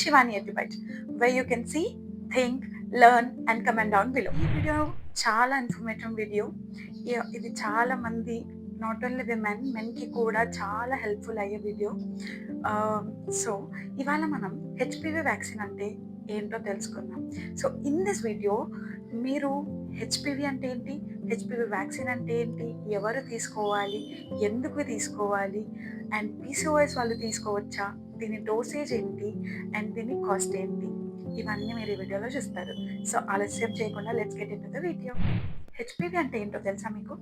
Shivani Edubite, where you can see, think, learn and comment down below. ఈ video చాలా informative video. ఇది చాలా మంది నాట్ ఓన్లీ మెన్కి కూడా చాలా హెల్ప్ఫుల్ అయ్యే వీడియో. సో ఇవాళ మనం హెచ్పివి వ్యాక్సిన్ అంటే ఏంటో తెలుసుకుందాం. సో ఇన్ దిస్ వీడియో మీరు హెచ్పివి అంటే ఏంటి, హెచ్పివి వ్యాక్సిన్ అంటే ఏంటి, ఎవరు తీసుకోవాలి, ఎందుకు తీసుకోవాలి, అండ్ పీసీఓఎస్ వాళ్ళు తీసుకోవచ్చా, దీని డోసేజ్ ఏంటి, అండ్ దీని కాస్ట్ ఏంటి, ఇవన్నీ మీరు ఈ వీడియోలో చూస్తారు. సో ఆలస్యం చేయకుండా let's get into the video. HPV అంటే ఏంటో తెలుసా మీకు?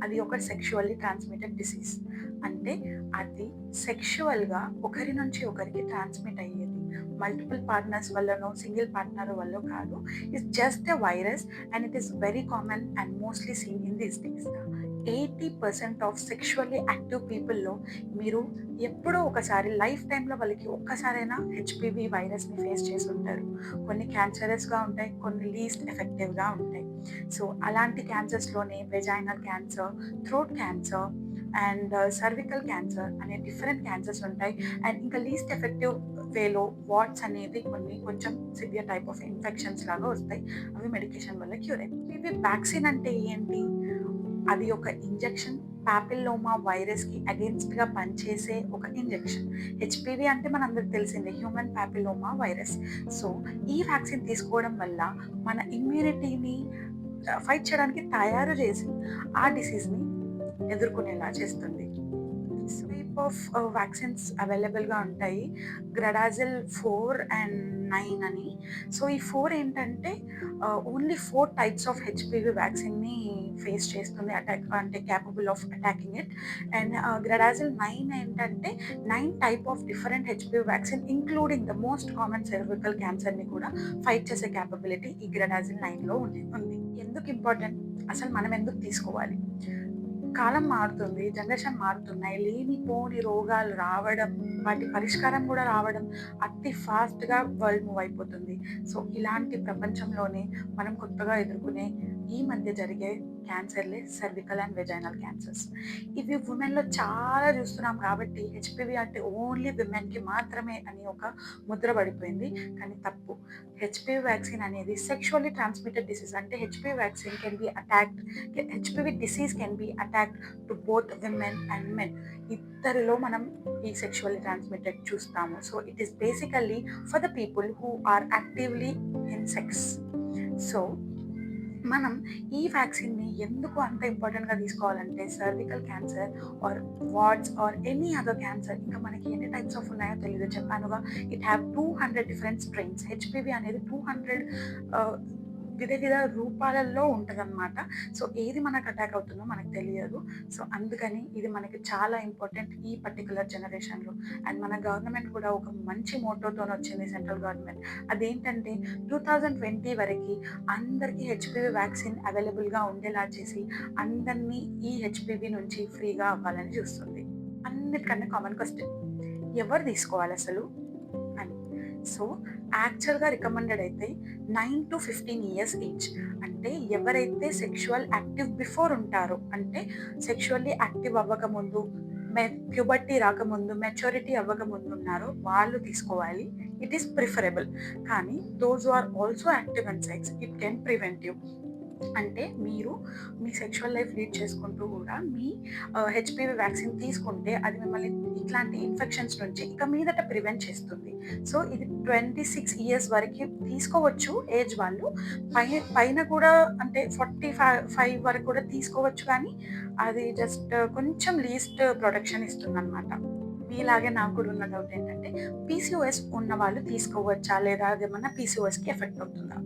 అది ఒక సెక్షువల్లీ ట్రాన్స్మిటెడ్ డిసీజ్. అంటే అది సెక్షువల్గా ఒకరి నుంచి ఒకరికి ట్రాన్స్మిట్ అయ్యేది. మల్టిపుల్ పార్ట్నర్స్ వల్లనో సింగిల్ పార్ట్నర్ వల్ల కాదు. It's just a virus and it is very common and mostly seen in these days. 80% of sexually active పీపుల్లో మీరు ఎప్పుడో ఒకసారి లైఫ్ టైంలో వాళ్ళకి ఒక్కసారైనా హెచ్పివి వైరస్ని ఫేస్ చేసి ఉంటారు. కొన్ని క్యాన్సరస్గా ఉంటాయి, కొన్ని లీస్ట్ ఎఫెక్టివ్గా ఉంటాయి. సో అలాంటి క్యాన్సర్స్లోనే vaginal cancer, throat cancer and cervical cancer అనే డిఫరెంట్ క్యాన్సర్స్ ఉంటాయి. అండ్ ఇంకా లీస్ట్ ఎఫెక్టివ్ వేలో వాట్స్ అనేది కొంచెం సివియర్ టైప్ ఆఫ్ ఇన్ఫెక్షన్స్ లాగా వస్తాయి. అవి మెడికేషన్ వల్ల క్యూర్ అవుతాయి. ఇవి వ్యాక్సిన్ అంటే ఏంటి? అది ఒక ఇంజెక్షన్, పాపిల్లోమా వైరస్కి అగేన్స్ట్గా పనిచేసే ఒక ఇంజెక్షన్. హెచ్పివి అంటే మనందరికి తెలిసిందే, హ్యూమన్ పాపిల్లోమా వైరస్. సో ఈ వ్యాక్సిన్ తీసుకోవడం వల్ల మన ఇమ్యూనిటీని ఫైట్ చేయడానికి తయారు చేసి ఆ డిసీజ్ని ఎదుర్కొనేలా చేస్తుంది. టైప్ ఆఫ్ వ్యాక్సిన్స్ అవైలబుల్గా ఉంటాయి. గ్రడాజిల్ 4 and 9 అని. సో ఈ 4 ఏంటంటే ఓన్లీ 4 టైప్స్ ఆఫ్ హెచ్పివి వ్యాక్సిన్ని ఫేస్ చేస్తుంది, అటాక్ అంటే capable of attacking it. And Gardasil 9 ఏంటంటే 9 type of different HPV vaccine including the most common cervical క్యాన్సర్ని కూడా ఫైట్ చేసే క్యాపబిలిటీ ఈ గ్రడాజిల్ 9లో ఉంది. ఎందుకు ఇంపార్టెంట్, అసలు మనం ఎందుకు తీసుకోవాలి? కాలం మారుతుంది, జనరేషన్ మారుతున్నాయి, లేనిపోని రోగాలు రావడం, వాటి పరిష్కారం కూడా రావడం, అతి ఫాస్ట్గా వరల్డ్ మూవ్ అయిపోతుంది. సో ఇలాంటి ప్రపంచంలోనే మనం కొత్తగా ఎదుర్కొనే ఈ మధ్య జరిగే క్యాన్సర్లే సర్వికల్ అండ్ వెజైనల్ క్యాన్సర్స్. ఇవి ఉమెన్లో చాలా చూస్తున్నాం కాబట్టి హెచ్పివి అంటే ఓన్లీ విమెన్కి మాత్రమే అని ఒక ముద్ర పడిపోయింది. కానీ తప్పు. హెచ్పివి వ్యాక్సిన్ అనేది సెక్షువల్లీ ట్రాన్స్మిటెడ్ డిసీజ్. అంటే HPV vaccine can be attacked, HPV disease can be attacked to both women and men. ఇద్దరిలో మనం ఈ సెక్షువల్లీ ట్రాన్స్మిటెడ్ చూస్తాము. So it is basically for the people who are actively in sex. సో మనం ఈ వ్యాక్సిన్ని ఎందుకు అంత ఇంపార్టెంట్గా తీసుకోవాలంటే cervical cancer or warts or any other cancer, ఇంకా మనకి ఎన్ని టైప్స్ ఆఫ్ ఉన్నాయో తెలియదు. చెప్పానుగా, it have 200 different strains. HPV అనేది 200 వివిధ రూపాలలో ఉంటుందన్నమాట. సో ఏది మనకు అటాక్ అవుతుందో మనకు తెలియదు. సో అందుకని ఇది మనకి చాలా ఇంపార్టెంట్ ఈ పర్టికులర్ జనరేషన్లో. అండ్ మన గవర్నమెంట్ కూడా ఒక మంచి మోటోతో వచ్చింది, సెంట్రల్ గవర్నమెంట్. అదేంటంటే 2020 వరకు అందరికీ హెచ్పివి వ్యాక్సిన్ అవైలబుల్గా ఉండేలా చేసి అందరినీ ఈ హెచ్పివి నుంచి ఫ్రీగా అవ్వాలని చూస్తుంది. అన్నిటికన్నా కామన్ క్వశ్చన్, ఎవరు తీసుకోవాలి అసలు అని. సో యాక్చువల్గా రికమెండెడ్ అయితే 9 to 15 years ఏజ్. అంటే ఎవరైతే సెక్షువల్ యాక్టివ్ బిఫోర్ ఉంటారో, అంటే సెక్షువల్లీ యాక్టివ్ అవ్వకముందు, ప్యూబర్టీ రాకముందు, మెచ్యూరిటీ అవ్వకముందు ఉన్నారో వాళ్ళు తీసుకోవాలి. It is preferable. కానీ those are also active in sex, it can prevent you. అంటే మీరు మీ సెక్షువల్ లైఫ్ లీడ్ చేసుకుంటూ కూడా మీ హెచ్పివి వ్యాక్సిన్ తీసుకుంటే అది మిమ్మల్ని ఇట్లాంటి ఇన్ఫెక్షన్స్ నుంచి ఇక మీదట ప్రివెంట్ చేస్తుంది. సో ఇది 26 years వరకు తీసుకోవచ్చు ఏజ్ వాళ్ళు. పైన కూడా అంటే 45 వరకు కూడా తీసుకోవచ్చు. కానీ అది జస్ట్ కొంచెం లీస్ట్ ప్రొటెక్షన్ ఇస్తుంది అనమాట. మీలాగే నాకు కూడా ఉన్న డౌట్ ఏంటంటే పీసీఓఎస్ ఉన్న వాళ్ళు తీసుకోవచ్చా, లేదా అదేమన్నా పీసీఓఎస్కి ఎఫెక్ట్ అవుతుందా?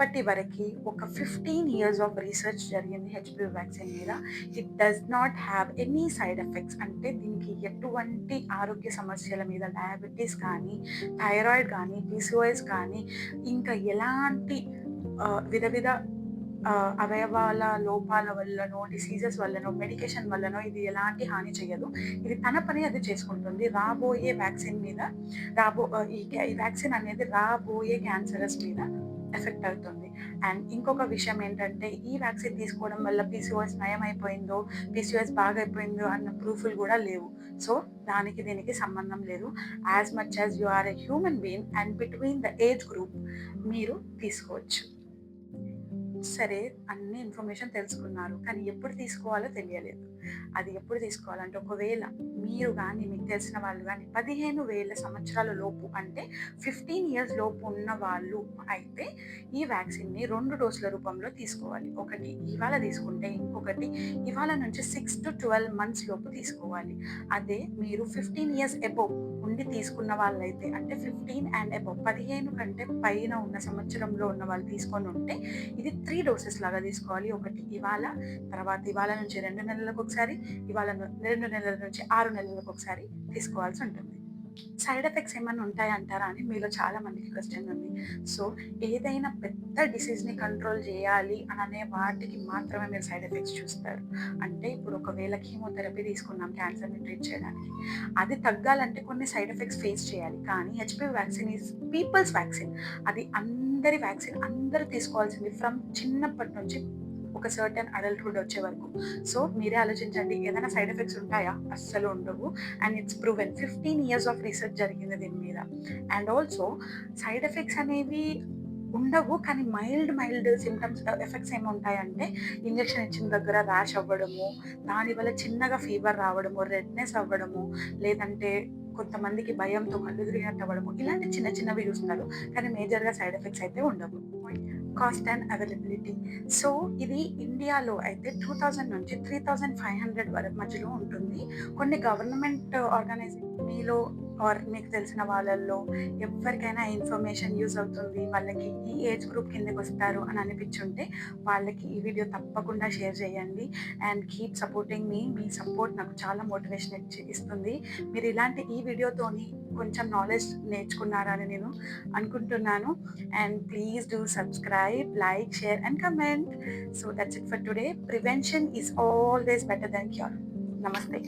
ఇప్పటి వరకు ఒక 15 years ఆఫ్ రీసెర్చ్ జరిగింది హెచ్పివి వ్యాక్సిన్ మీద. It does not have any side effects. అంటే దీనికి ఎటువంటి ఆరోగ్య సమస్యల మీద, డయాబెటీస్ కానీ, థైరాయిడ్ కానీ, పీసీఓఎస్ కానీ, ఇంకా ఎలాంటి విధ అవయవాల లోపాల వల్లనో, డిసీజెస్ వల్లనో, మెడికేషన్ వల్లనో ఇది ఎలాంటి హాని చేయదు. ఇది తన పని అది చేసుకుంటుంది. రాబోయే వ్యాక్సిన్ మీద ఈ వ్యాక్సిన్ అనేది రాబోయే క్యాన్సరస్ మీద ఎఫెక్ట్ అవుతుంది. అండ్ ఇంకొక విషయం ఏంటంటే ఈ వ్యాక్సిన్ తీసుకోవడం వల్ల పీసీఓఎస్ నయమైపోయిందో, పీసీఓఎస్ బాగైపోయిందో అన్న ప్రూఫ్‌లు కూడా లేవు. సో, దానికి దీనికి సంబంధం లేదు. As much as you are a human being and between the age group మీరు తీసుకోవచ్చు. సరే, అన్ని ఇన్ఫర్మేషన్ తెలుసుకున్నారు. కానీ ఎప్పుడు తీసుకోవాలో తెలియలేదు. అది ఎప్పుడు తీసుకోవాలంటే, ఒకవేళ మీరు కానీ మీకు తెలిసిన వాళ్ళు కానీ 15,000 సంవత్సరాల లోపు అంటే 15 ఇయర్స్ లోపు ఉన్న వాళ్ళు అయితే ఈ వ్యాక్సిన్ని 2 డోసుల రూపంలో తీసుకోవాలి. ఒకటి ఇవాళ తీసుకుంటే ఇంకొకటి ఇవాళ నుంచి 6 to 12 మంత్స్ లోపు తీసుకోవాలి. అదే మీరు 15 ఇయర్స్ అబోవ్ ఉండి తీసుకున్న వాళ్ళైతే అంటే 15 అండ్ అబోవ్ 15 కంటే పైన ఉన్న సంవత్సరంలో ఉన్న వాళ్ళు తీసుకొని ఉంటే ఇది 3 డోసెస్ లాగా తీసుకోవాలి. ఒకటి ఇవాళ, తర్వాత ఇవాళ నుంచి 2 నెలలకు ఒకసారి, ఇవాళ 2 నెలల నుంచి 6 నెలలకు ఒకసారి తీసుకోవాల్సి ఉంటుంది. సైడ్ ఎఫెక్ట్స్ ఏమైనా ఉంటాయంటారా అని మీలో చాలా మందికి క్వశ్చన్ ఉంది. సో, ఏదైనా పెద్ద డిసీజ్ని కంట్రోల్ చేయాలి అని అనే వాటికి మాత్రమే మీరు సైడ్ ఎఫెక్ట్స్ చూస్తారు. అంటే ఇప్పుడు ఒకవేళ కీమోథెరపీ తీసుకున్నాం క్యాన్సర్ని ట్రీట్ చేయడానికి, అది తగ్గాలంటే కొన్ని సైడ్ ఎఫెక్ట్స్ ఫేస్ చేయాలి. కానీ HPV vaccine is people's vaccine. అది అందరి వ్యాక్సిన్, అందరూ తీసుకోవాల్సింది ఫ్రమ్ చిన్నప్పటి నుంచి ఒక సర్టెన్ అడల్ట్హుడ్ వచ్చే వరకు. సో, మీరే ఆలోచించండి, ఏదైనా సైడ్ ఎఫెక్ట్స్ ఉంటాయా? అస్సలు ఉండవు. And it's proven. 15 years of research జరిగింది దీని మీద. అండ్ ఆల్సో సైడ్ ఎఫెక్ట్స్ అనేవి ఉండవు, కానీ మైల్డ్ సిమ్టమ్స్ ఎఫెక్ట్స్ ఏముంటాయంటే, ఇంజెక్షన్ ఇచ్చిన దగ్గర ర్యాష్ అవ్వడము, దానివల్ల చిన్నగా ఫీవర్ రావడము, రెడ్నెస్ అవ్వడము, లేదంటే కొంతమందికి భయంతో కళ్ళు తిరిగినట్టు అవ్వడము, ఇలాంటి చిన్నవి చూస్తారు. కానీ మేజర్గా సైడ్ ఎఫెక్ట్స్ అయితే ఉండవు. Cost and availability. సో, ఇది ఇండియాలో అయితే 2000 నుంచి 3500 వరకు మధ్యలో ఉంటుంది. కొన్ని గవర్నమెంట్ మీలో ఆర్ మీకు తెలిసిన వాళ్ళల్లో ఎవరికైనా ఇన్ఫర్మేషన్ యూజ్ అవుతుంది, వాళ్ళకి ఈ ఏజ్ గ్రూప్ కిందకి వస్తారు అని అనిపించుంటే వాళ్ళకి ఈ వీడియో తప్పకుండా షేర్ చేయండి. And keep supporting me. Me support నాకు చాలా మోటివేషన్ ఇస్తుంది. మీరు ఇలాంటి ఈ వీడియోతోని కొంచెం నాలెడ్జ్ నేర్చుకున్నారని నేను అనుకుంటున్నాను. And please do subscribe, like, share and comment. So that's it for today. Prevention is always better than cure. నమస్తే.